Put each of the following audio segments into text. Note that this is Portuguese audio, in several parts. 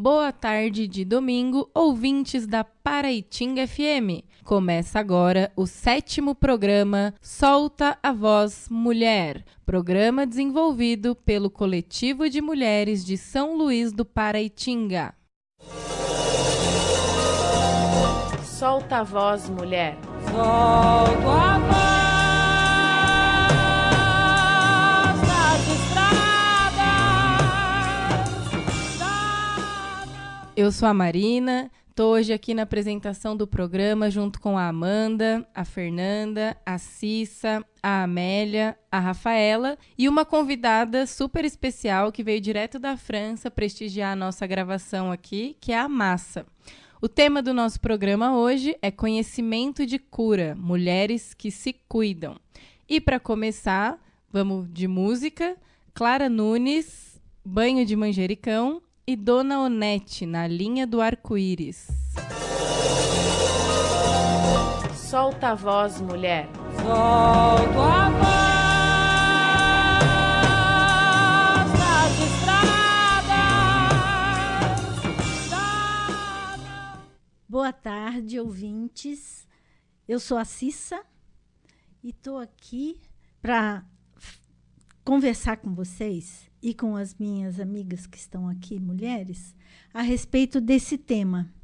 Boa tarde de domingo, ouvintes da Paraitinga FM. Começa agora o 7º programa Solta a Voz Mulher, programa desenvolvido pelo Coletivo de Mulheres de São Luís do Paraitinga. Solta a Voz Mulher. Solta a voz. Eu sou a Marina, estou hoje aqui na apresentação do programa junto com a Amanda, a Fernanda, a Cissa, a Amélia, a Rafaela e uma convidada super especial que veio direto da França prestigiar a nossa gravação aqui, que é a Massa. O tema do nosso programa hoje é conhecimento de cura, mulheres que se cuidam. E para começar, vamos de música, Clara Nunes, Banho de Manjericão, e Dona Onete, na linha do arco-íris. Solta a voz, mulher. Solta a voz das estradas. Boa tarde, ouvintes. Eu sou a Cissa e estou aqui para conversar com vocês e com as minhas amigas que estão aqui, mulheres, a respeito desse tema,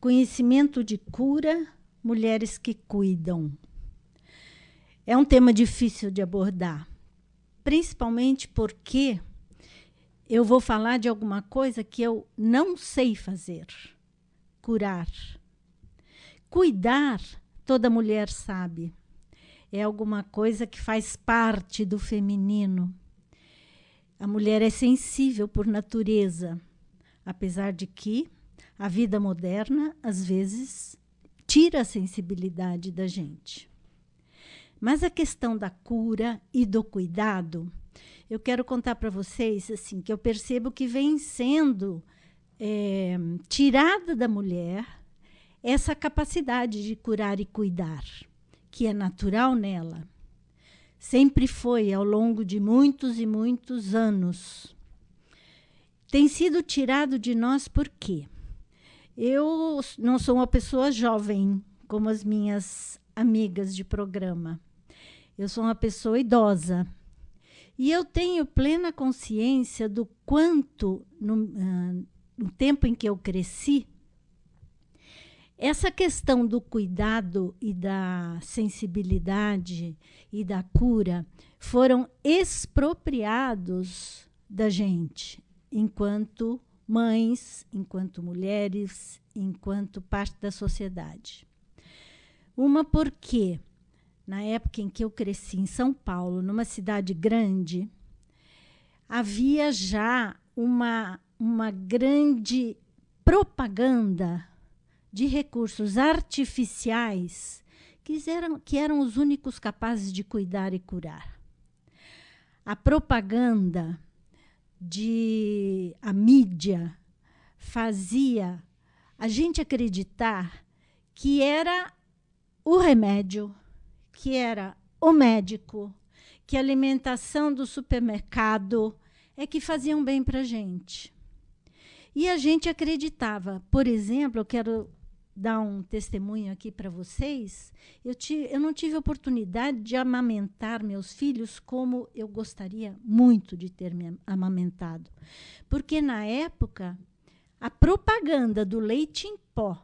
conhecimento de cura, mulheres que cuidam. É um tema difícil de abordar, principalmente porque eu vou falar de alguma coisa que eu não sei fazer, curar. Cuidar, toda mulher sabe, é alguma coisa que faz parte do feminino. A mulher é sensível por natureza, apesar de que a vida moderna, às vezes, tira a sensibilidade da gente. Mas a questão da cura e do cuidado, eu quero contar para vocês assim, que eu percebo que vem sendo tirada da mulher essa capacidade de curar e cuidar, que é natural nela. Sempre foi ao longo de muitos e muitos anos. Tem sido tirado de nós por quê? Eu não sou uma pessoa jovem, como as minhas amigas de programa. Eu sou uma pessoa idosa. E eu tenho plena consciência do quanto, no tempo em que eu cresci, essa questão do cuidado e da sensibilidade e da cura foram expropriados da gente, enquanto mães, enquanto mulheres, enquanto parte da sociedade. Uma porque, na época em que eu cresci em São Paulo, numa cidade grande, havia já uma grande propaganda de recursos artificiais que eram os únicos capazes de cuidar e curar. A propaganda, a mídia, fazia a gente acreditar que era o remédio, que era o médico, que a alimentação do supermercado é que faziam bem para a gente. E a gente acreditava. Por exemplo, eu quero dar um testemunho aqui para vocês. Eu não tive oportunidade de amamentar meus filhos como eu gostaria muito de ter me amamentado. Porque, na época, a propaganda do leite em pó,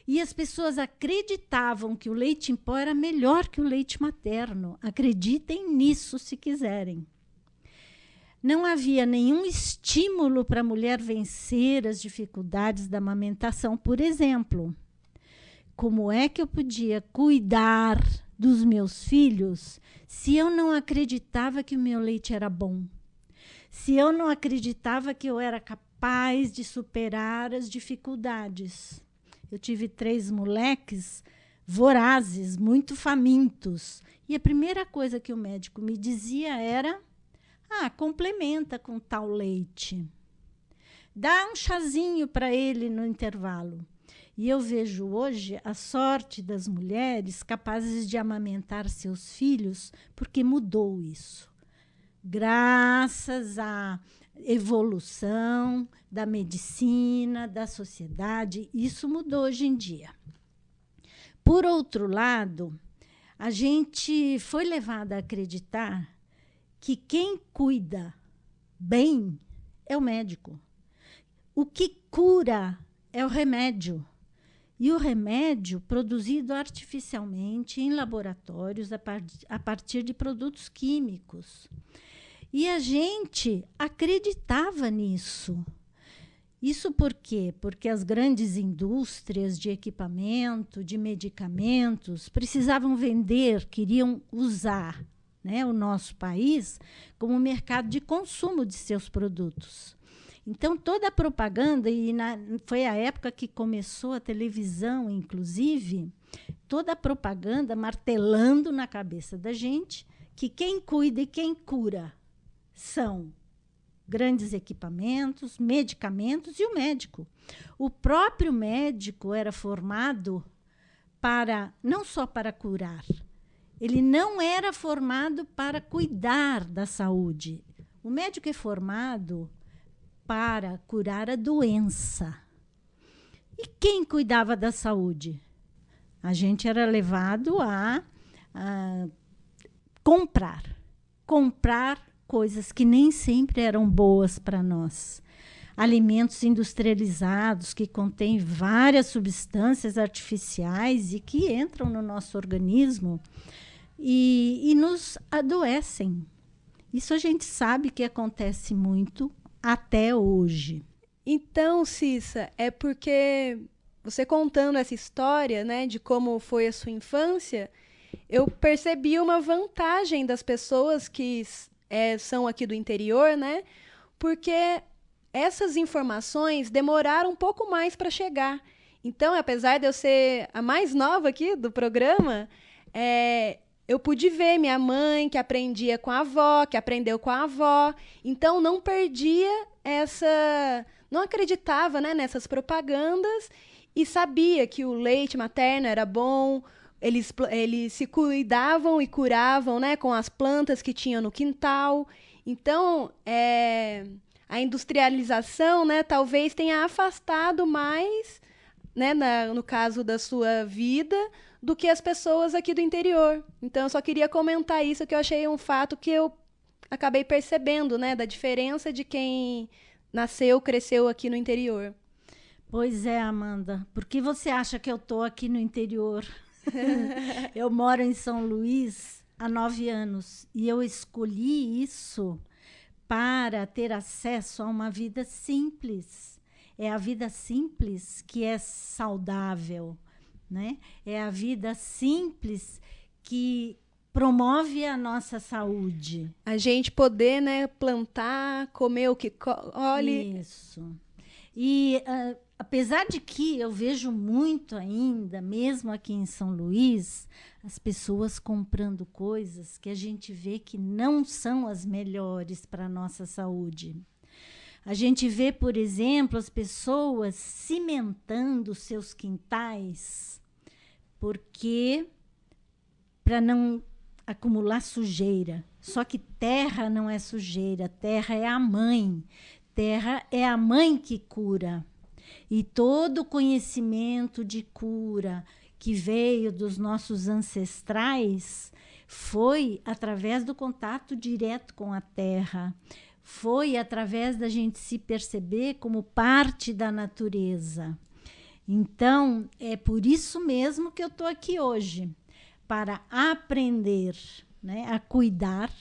e as pessoas acreditavam que o leite em pó era melhor que o leite materno. Acreditem nisso se quiserem. Não havia nenhum estímulo para a mulher vencer as dificuldades da amamentação, por exemplo. Como é que eu podia cuidar dos meus filhos se eu não acreditava que o meu leite era bom? Se eu não acreditava que eu era capaz de superar as dificuldades? Eu tive 3 moleques vorazes, muito famintos. E a primeira coisa que o médico me dizia era: complementa com tal leite. Dá um chazinho para ele no intervalo. E eu vejo hoje a sorte das mulheres capazes de amamentar seus filhos, porque mudou isso. Graças a evolução da medicina, da sociedade. Isso mudou hoje em dia. Por outro lado, a gente foi levada a acreditar que quem cuida bem é o médico. O que cura é o remédio. E o remédio produzido artificialmente em laboratórios a partir de produtos químicos. E a gente acreditava nisso. Isso por quê? Porque as grandes indústrias de equipamento, de medicamentos, precisavam vender, queriam usar, né, o nosso país como mercado de consumo de seus produtos. Então, toda a propaganda, foi a época que começou a televisão, inclusive, toda a propaganda martelando na cabeça da gente que quem cuida e quem cura são grandes equipamentos, medicamentos e o médico. O próprio médico era formado não só para curar, ele não era formado para cuidar da saúde. O médico é formado para curar a doença. E quem cuidava da saúde? A gente era levado a comprar coisas que nem sempre eram boas para nós. Alimentos industrializados que contêm várias substâncias artificiais e que entram no nosso organismo e nos adoecem. Isso a gente sabe que acontece muito até hoje. Então, Cissa, é porque você contando essa história, né, de como foi a sua infância, eu percebi uma vantagem das pessoas que são aqui do interior, né? Porque essas informações demoraram um pouco mais para chegar. Então, apesar de eu ser a mais nova aqui do programa, eu pude ver minha mãe, que aprendia com a avó, que aprendeu com a avó. Então, não perdia não acreditava, né, nessas propagandas e sabia que o leite materno era bom. Eles se cuidavam e curavam, né, com as plantas que tinham no quintal. Então, a industrialização, né, talvez tenha afastado mais, né, no caso da sua vida, do que as pessoas aqui do interior. Então, eu só queria comentar isso, que eu achei um fato que eu acabei percebendo, né, da diferença de quem nasceu, cresceu aqui no interior. Pois é, Amanda. Por que você acha que eu estou aqui no interior? Eu moro em São Luís há 9 anos e eu escolhi isso para ter acesso a uma vida simples. É a vida simples que é saudável, né? É a vida simples que promove a nossa saúde. A gente poder, né, plantar, comer o que colhe. Isso. E apesar de que eu vejo muito ainda, mesmo aqui em São Luís, as pessoas comprando coisas que a gente vê que não são as melhores para a nossa saúde. A gente vê, por exemplo, as pessoas cimentando seus quintais para não acumular sujeira. Só que terra não é sujeira, terra é a mãe. Terra é a mãe que cura. E todo o conhecimento de cura que veio dos nossos ancestrais foi através do contato direto com a terra. Foi através da gente se perceber como parte da natureza. Então, é por isso mesmo que eu estou aqui hoje, para aprender, né, a cuidar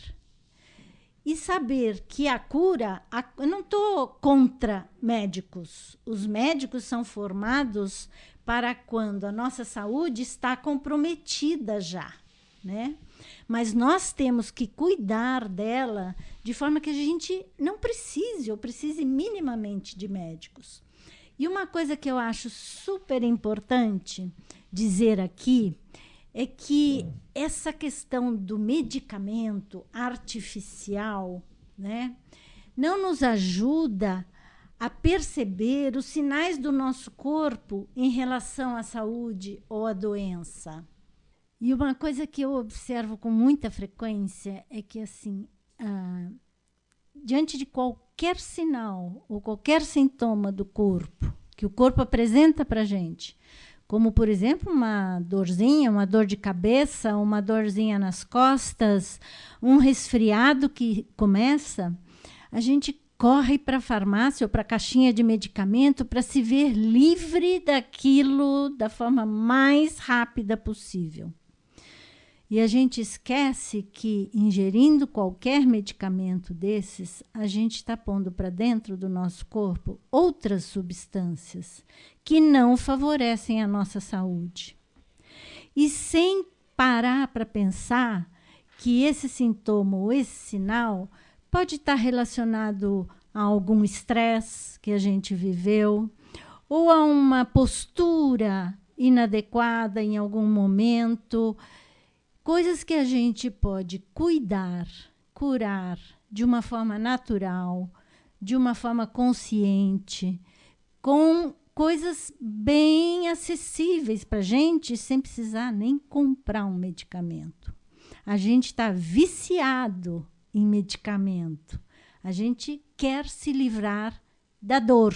e saber que a cura... eu não estou contra médicos. Os médicos são formados para quando a nossa saúde está comprometida já, né? Mas nós temos que cuidar dela de forma que a gente não precise, ou precise minimamente de médicos. E uma coisa que eu acho super importante dizer aqui é que essa questão do medicamento artificial, né, não nos ajuda a perceber os sinais do nosso corpo em relação à saúde ou à doença. E uma coisa que eu observo com muita frequência é que, assim, diante de qualquer sinal ou qualquer sintoma do corpo, que o corpo apresenta para a gente, como, por exemplo, uma dorzinha, uma dor de cabeça, uma dorzinha nas costas, um resfriado que começa, a gente corre para a farmácia ou para a caixinha de medicamento para se ver livre daquilo da forma mais rápida possível. E a gente esquece que, ingerindo qualquer medicamento desses, a gente está pondo para dentro do nosso corpo outras substâncias que não favorecem a nossa saúde. E sem parar para pensar que esse sintoma ou esse sinal pode estar relacionado a algum estresse que a gente viveu, ou a uma postura inadequada em algum momento, coisas que a gente pode cuidar, curar de uma forma natural, de uma forma consciente, com coisas bem acessíveis para a gente, sem precisar nem comprar um medicamento. A gente está viciado em medicamento. A gente quer se livrar da dor,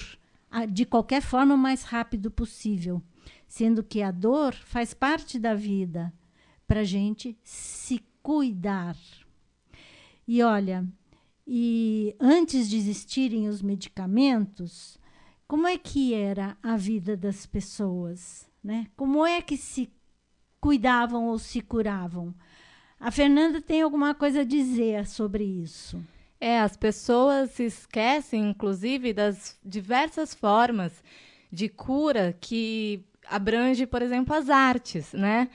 de qualquer forma o mais rápido possível, sendo que a dor faz parte da vida, para a gente se cuidar. E olha, antes de existirem os medicamentos, como é que era a vida das pessoas, né? Como é que se cuidavam ou se curavam? A Fernanda tem alguma coisa a dizer sobre isso. As pessoas se esquecem, inclusive, das diversas formas de cura que abrange, por exemplo, as artes, né?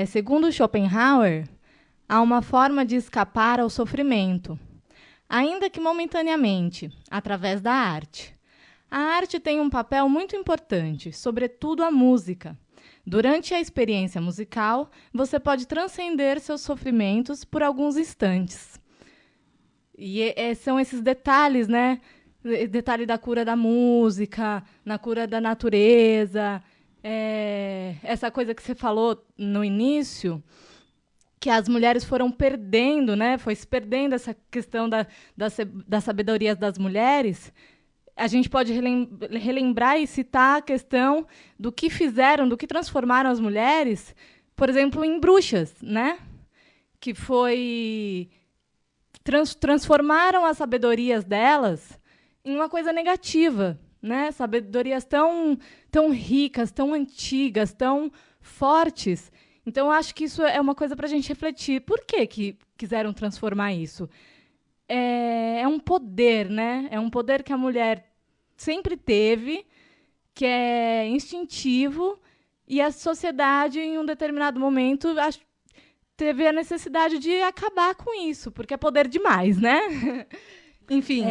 Segundo Schopenhauer, há uma forma de escapar ao sofrimento, ainda que momentaneamente, através da arte. A arte tem um papel muito importante, sobretudo a música. Durante a experiência musical, você pode transcender seus sofrimentos por alguns instantes. E são esses detalhes, né? Detalhe da cura da música, na cura da natureza. Essa coisa que você falou no início, que as mulheres foram perdendo, né? Foi se perdendo essa questão da sabedoria das mulheres. A gente pode relembrar e citar a questão do que fizeram, do que transformaram as mulheres, por exemplo, em bruxas, né? Que foi... transformaram as sabedorias delas em uma coisa negativa, né? Sabedorias tão ricas, tão antigas, tão fortes. Então, eu acho que isso é uma coisa para a gente refletir. Por que quiseram transformar isso? É um poder, né? É um poder que a mulher sempre teve, que é instintivo, e a sociedade, em um determinado momento, teve a necessidade de acabar com isso, porque é poder demais, né? Enfim.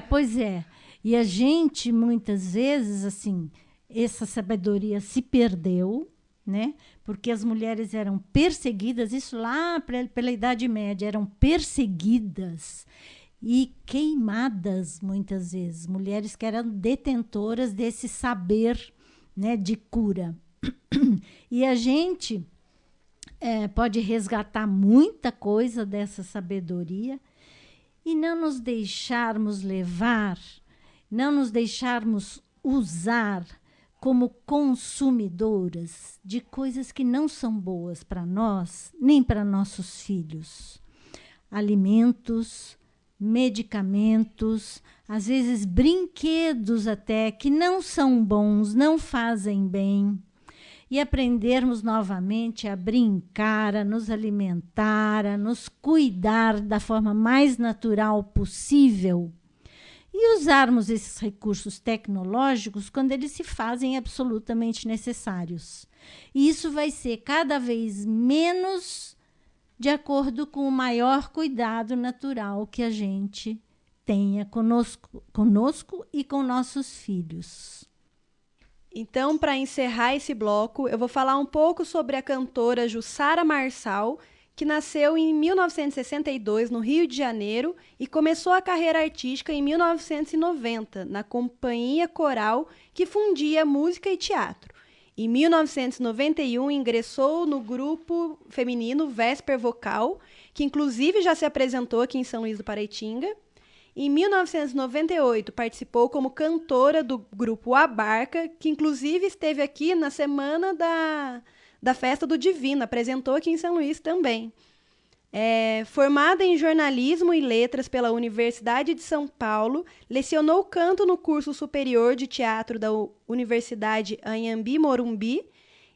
Pois é. E a gente, muitas vezes, assim, essa sabedoria se perdeu, né? Porque as mulheres eram perseguidas, isso lá pela Idade Média, eram perseguidas e queimadas, muitas vezes. Mulheres que eram detentoras desse saber, né, de cura. E a gente pode resgatar muita coisa dessa sabedoria e não nos deixarmos levar, não nos deixarmos usar como consumidoras de coisas que não são boas para nós, nem para nossos filhos. Alimentos, medicamentos, às vezes brinquedos até, que não são bons, não fazem bem. E aprendermos novamente a brincar, a nos alimentar, a nos cuidar da forma mais natural possível. E usarmos esses recursos tecnológicos quando eles se fazem absolutamente necessários. E isso vai ser cada vez menos de acordo com o maior cuidado natural que a gente tenha conosco e com nossos filhos. Então, para encerrar esse bloco, eu vou falar um pouco sobre a cantora Jussara Marçal, que nasceu em 1962 no Rio de Janeiro e começou a carreira artística em 1990, na companhia coral que fundia música e teatro. Em 1991, ingressou no grupo feminino Vesper Vocal, que inclusive já se apresentou aqui em São Luís do Paraitinga. Em 1998, participou como cantora do grupo Abarca, que inclusive esteve aqui na semana da Festa do Divino, apresentou aqui em São Luís também. Formada em jornalismo e letras pela Universidade de São Paulo, lecionou canto no curso superior de teatro da Universidade Anhembi Morumbi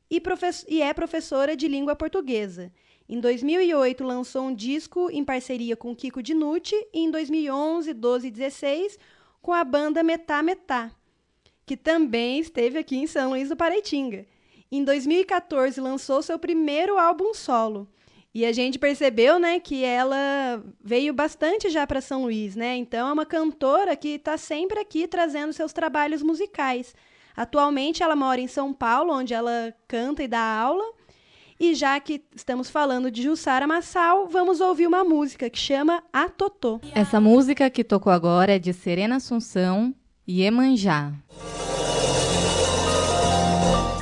e é professora de língua portuguesa. Em 2008, lançou um disco em parceria com Kiko Dinucci e em 2011, 12 e 16, com a banda Metá Metá, que também esteve aqui em São Luís do Paraitinga. Em 2014, lançou seu primeiro álbum solo. E a gente percebeu, né, que ela veio bastante já para São Luís, né? Então é uma cantora que está sempre aqui trazendo seus trabalhos musicais. Atualmente ela mora em São Paulo, onde ela canta e dá aula. E já que estamos falando de Jussara Marçal, vamos ouvir uma música que chama A Totô. Essa música que tocou agora é de Serena Assunção e Iemanjá.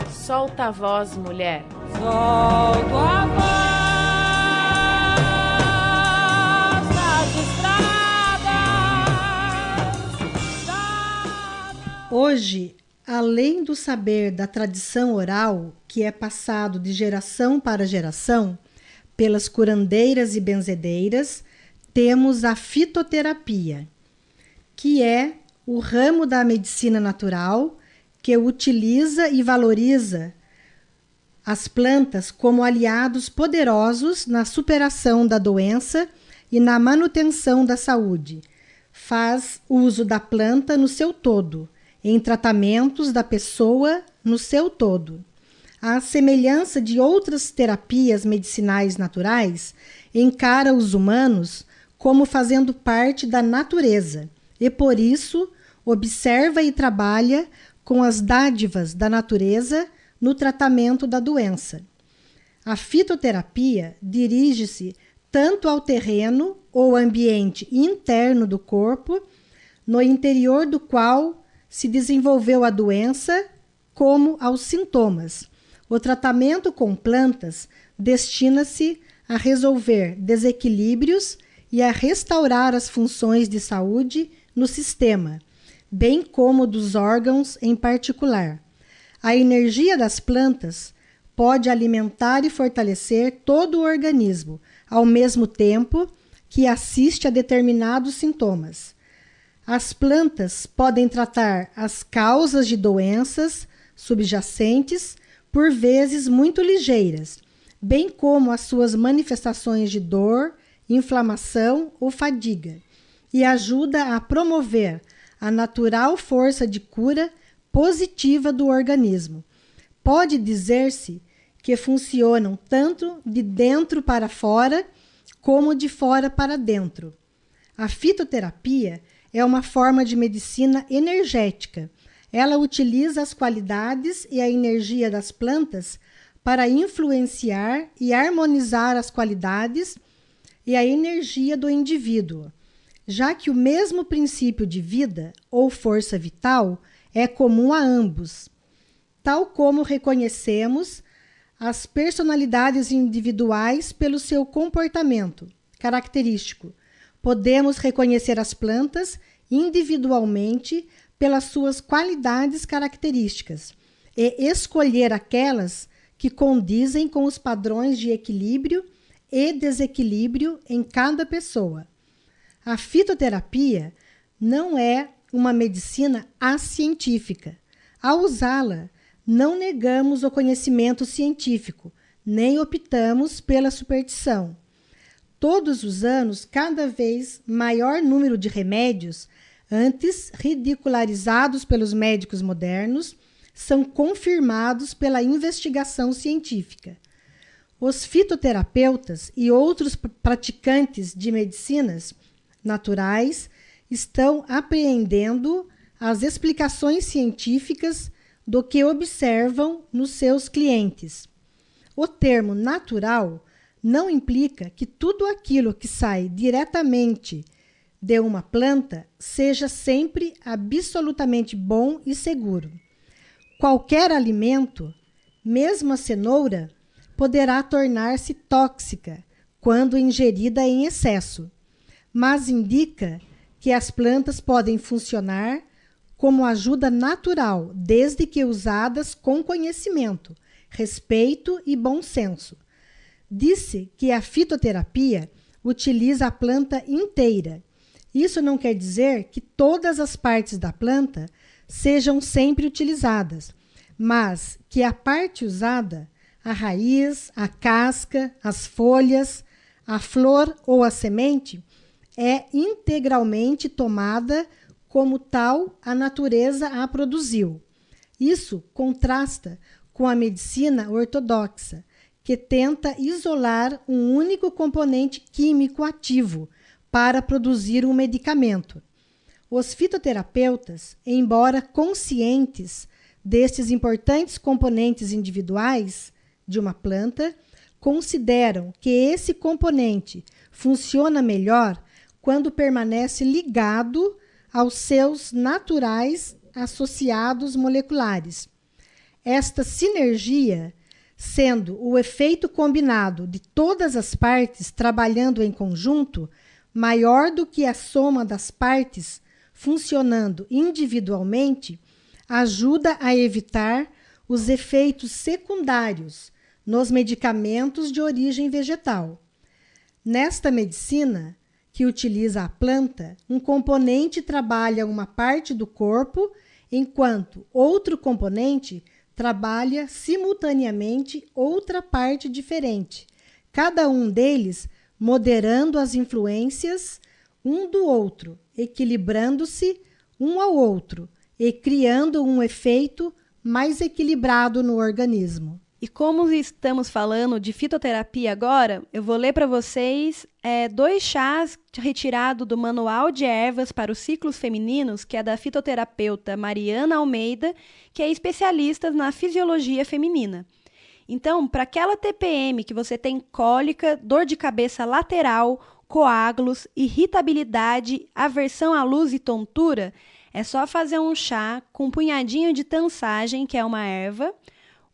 Solta a voz, mulher. Solto a voz nas estradas. Hoje, além do saber da tradição oral, que é passado de geração para geração, pelas curandeiras e benzedeiras, temos a fitoterapia, que é o ramo da medicina natural que utiliza e valoriza as plantas como aliados poderosos na superação da doença e na manutenção da saúde. Faz uso da planta no seu todo, em tratamentos da pessoa no seu todo. À semelhança de outras terapias medicinais naturais, encara os humanos como fazendo parte da natureza e, por isso, observa e trabalha com as dádivas da natureza no tratamento da doença. A fitoterapia dirige-se tanto ao terreno ou ambiente interno do corpo, no interior do qual se desenvolveu a doença, como aos sintomas. O tratamento com plantas destina-se a resolver desequilíbrios e a restaurar as funções de saúde no sistema, bem como dos órgãos em particular. A energia das plantas pode alimentar e fortalecer todo o organismo, ao mesmo tempo que assiste a determinados sintomas. As plantas podem tratar as causas de doenças subjacentes, por vezes muito ligeiras, bem como as suas manifestações de dor, inflamação ou fadiga, e ajuda a promover a natural força de cura positiva do organismo. Pode dizer-se que funcionam tanto de dentro para fora, como de fora para dentro. A fitoterapia é uma forma de medicina energética. Ela utiliza as qualidades e a energia das plantas para influenciar e harmonizar as qualidades e a energia do indivíduo, já que o mesmo princípio de vida ou força vital é comum a ambos. Tal como reconhecemos as personalidades individuais pelo seu comportamento característico, podemos reconhecer as plantas individualmente pelas suas qualidades características e escolher aquelas que condizem com os padrões de equilíbrio e desequilíbrio em cada pessoa. A fitoterapia não é uma medicina acientífica. Ao usá-la, não negamos o conhecimento científico, nem optamos pela superstição. Todos os anos, cada vez maior número de remédios, antes ridicularizados pelos médicos modernos, são confirmados pela investigação científica. Os fitoterapeutas e outros praticantes de medicinas naturais estão apreendendo as explicações científicas do que observam nos seus clientes. O termo natural não implica que tudo aquilo que sai diretamente de uma planta seja sempre absolutamente bom e seguro. Qualquer alimento, mesmo a cenoura, poderá tornar-se tóxica quando ingerida em excesso, mas indica que as plantas podem funcionar como ajuda natural, desde que usadas com conhecimento, respeito e bom senso. Disse que a fitoterapia utiliza a planta inteira. Isso não quer dizer que todas as partes da planta sejam sempre utilizadas, mas que a parte usada, a raiz, a casca, as folhas, a flor ou a semente, é integralmente tomada como tal a natureza a produziu. Isso contrasta com a medicina ortodoxa, que tenta isolar um único componente químico ativo para produzir um medicamento. Os fitoterapeutas, embora conscientes destes importantes componentes individuais de uma planta, consideram que esse componente funciona melhor quando permanece ligado aos seus naturais associados moleculares. Esta sinergia, sendo o efeito combinado de todas as partes trabalhando em conjunto, maior do que a soma das partes funcionando individualmente, ajuda a evitar os efeitos secundários nos medicamentos de origem vegetal. Nesta medicina, que utiliza a planta, um componente trabalha uma parte do corpo, enquanto outro componente trabalha simultaneamente outra parte diferente, cada um deles moderando as influências um do outro, equilibrando-se um ao outro e criando um efeito mais equilibrado no organismo. E como estamos falando de fitoterapia agora, eu vou ler para vocês 2 chás retirados do Manual de Ervas para os Ciclos Femininos, que é da fitoterapeuta Mariana Almeida, que é especialista na fisiologia feminina. Então, para aquela TPM que você tem cólica, dor de cabeça lateral, coágulos, irritabilidade, aversão à luz e tontura, é só fazer um chá com um punhadinho de tansagem, que é uma erva,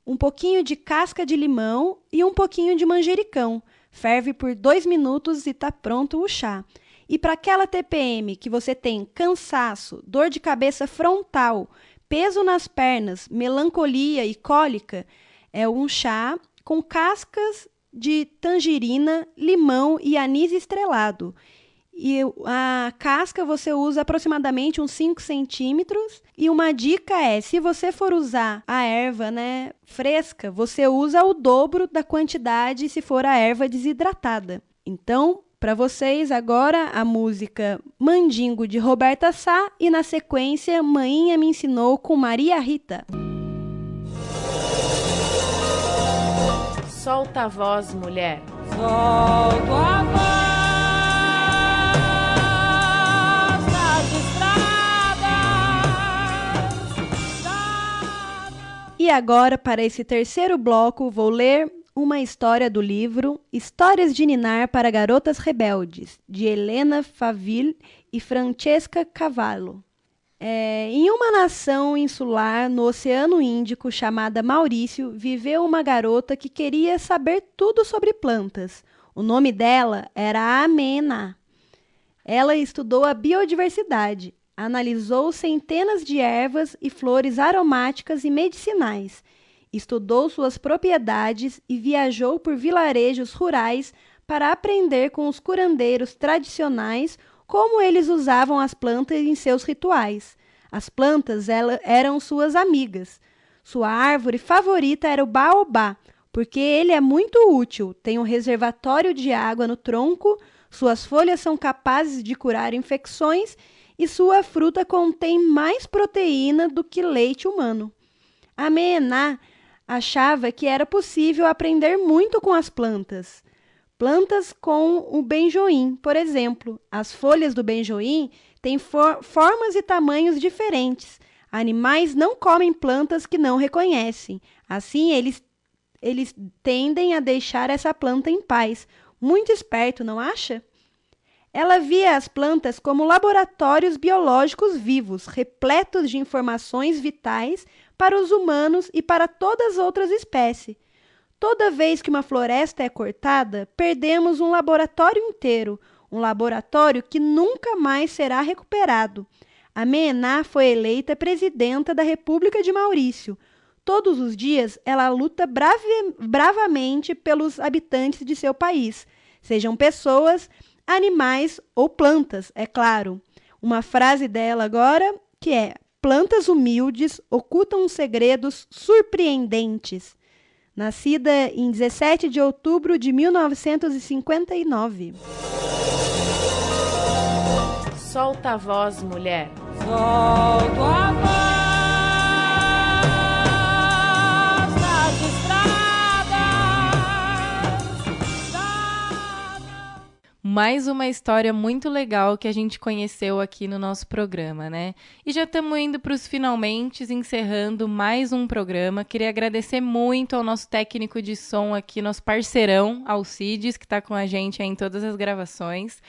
um pouquinho de casca de limão e um pouquinho de manjericão. Ferve por 2 minutos e está pronto o chá. E para aquela TPM que você tem cansaço, dor de cabeça frontal, peso nas pernas, melancolia e cólica, é um chá com cascas de tangerina, limão e anis estrelado. E a casca você usa aproximadamente uns 5 centímetros. E uma dica é, se você for usar a erva, fresca, você usa o dobro da quantidade se for a erva desidratada. Então, para vocês agora a música Mandingo de Roberta Sá e na sequência Mainha Me Ensinou com Maria Rita. Solta a voz, mulher. Solto a voz nas estradas. E agora, para esse terceiro bloco, vou ler uma história do livro Histórias de Ninar para Garotas Rebeldes, de Helena Faville e Francesca Cavallo. Em uma nação insular no Oceano Índico chamada Maurício, viveu uma garota que queria saber tudo sobre plantas. O nome dela era Amena. Ela estudou a biodiversidade, analisou centenas de ervas e flores aromáticas e medicinais, estudou suas propriedades e viajou por vilarejos rurais para aprender com os curandeiros tradicionais como eles usavam as plantas em seus rituais. As plantas eram suas amigas. Sua árvore favorita era o baobá, porque ele é muito útil, tem um reservatório de água no tronco, suas folhas são capazes de curar infecções e sua fruta contém mais proteína do que leite humano. A Meena achava que era possível aprender muito com as plantas. Plantas com o benjoim, por exemplo. As folhas do benjoim têm formas e tamanhos diferentes. Animais não comem plantas que não reconhecem. Assim, eles tendem a deixar essa planta em paz. Muito esperto, não acha? Ela via as plantas como laboratórios biológicos vivos, repletos de informações vitais para os humanos e para todas as outras espécies. Toda vez que uma floresta é cortada, perdemos um laboratório inteiro, um laboratório que nunca mais será recuperado. A Meena foi eleita presidenta da República de Maurício. Todos os dias, ela luta bravamente pelos habitantes de seu país, sejam pessoas, animais ou plantas, é claro. Uma frase dela agora que é: plantas humildes ocultam segredos surpreendentes. Nascida em 17 de outubro de 1959. Solta a voz, mulher. Solto a voz nas estradas. Mais uma história muito legal que a gente conheceu aqui no nosso programa, né? E já estamos indo para os finalmente, encerrando mais um programa. Queria agradecer muito ao nosso técnico de som aqui, nosso parceirão, Alcides, que está com a gente aí em todas as gravações.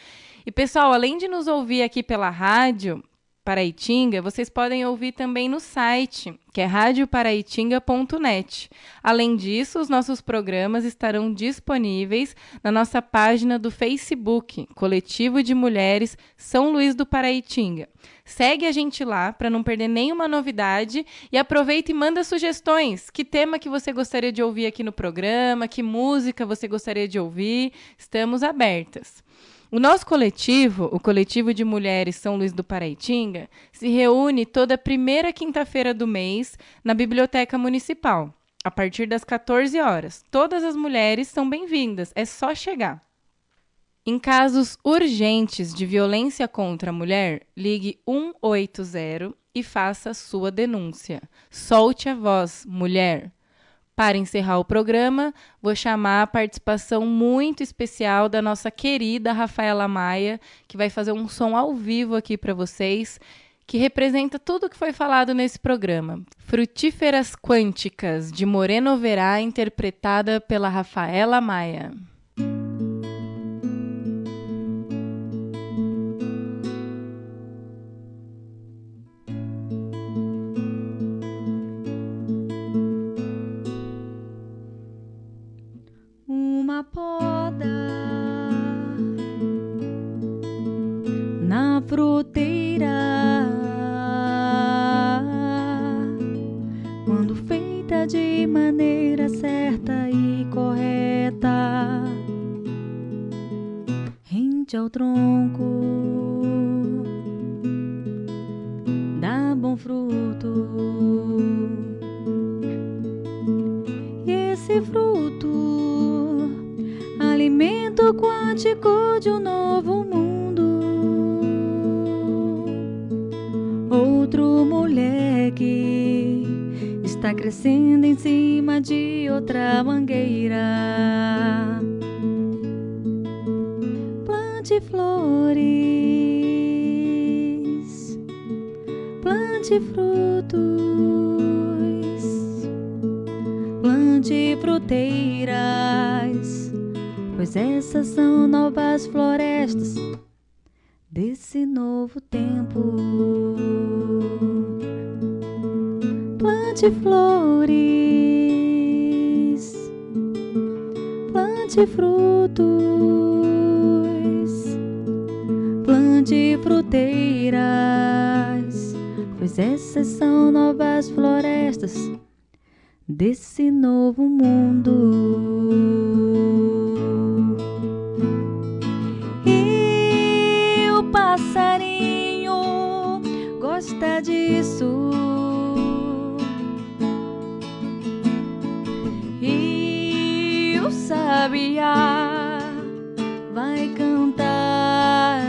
E, pessoal, além de nos ouvir aqui pela rádio Paraitinga, vocês podem ouvir também no site, que é radioparaitinga.net. Além disso, os nossos programas estarão disponíveis na nossa página do Facebook, Coletivo de Mulheres São Luís do Paraitinga. Segue a gente lá para não perder nenhuma novidade e aproveita e manda sugestões. Que tema que você gostaria de ouvir aqui no programa, que música você gostaria de ouvir, estamos abertas. O nosso coletivo, o Coletivo de Mulheres São Luís do Paraitinga, se reúne toda primeira quinta-feira do mês na Biblioteca Municipal, a partir das 14 horas. Todas as mulheres são bem-vindas, é só chegar. Em casos urgentes de violência contra a mulher, ligue 180 e faça sua denúncia. Solte a voz, mulher. Para encerrar o programa, vou chamar a participação muito especial da nossa querida Rafaela Maia, que vai fazer um som ao vivo aqui para vocês, que representa tudo o que foi falado nesse programa. Frutíferas Quânticas, de Moreno Verá, interpretada pela Rafaela Maia. Uma poda na fruteira, quando feita de maneira certa e correta, rente ao tronco, dá bom fruto. E esse fruto, alimento quântico de um novo mundo. Outro moleque está crescendo em cima de outra mangueira. Plante flores, plante frutos, plante fruteiras, pois essas são novas florestas desse novo tempo. Plante flores, plante frutos, plante fruteiras, pois essas são novas florestas desse novo mundo. Passarinho gosta disso, e o sabiá vai cantar,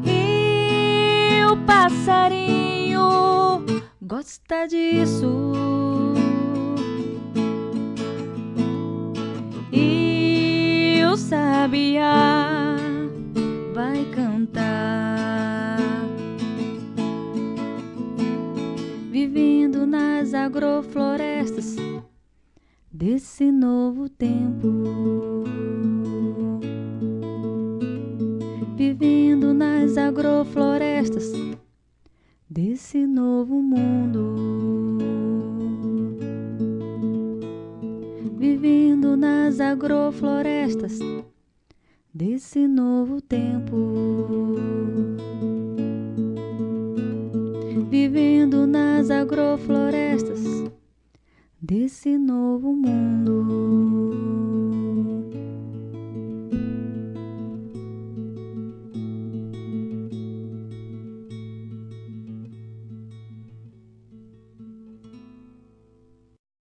e o passarinho gosta disso. O sabiá vai cantar, vivendo nas agroflorestas desse novo tempo, vivendo nas agroflorestas desse novo mundo, vivendo vivendo nas agroflorestas desse novo tempo. Vivendo nas agroflorestas desse novo mundo.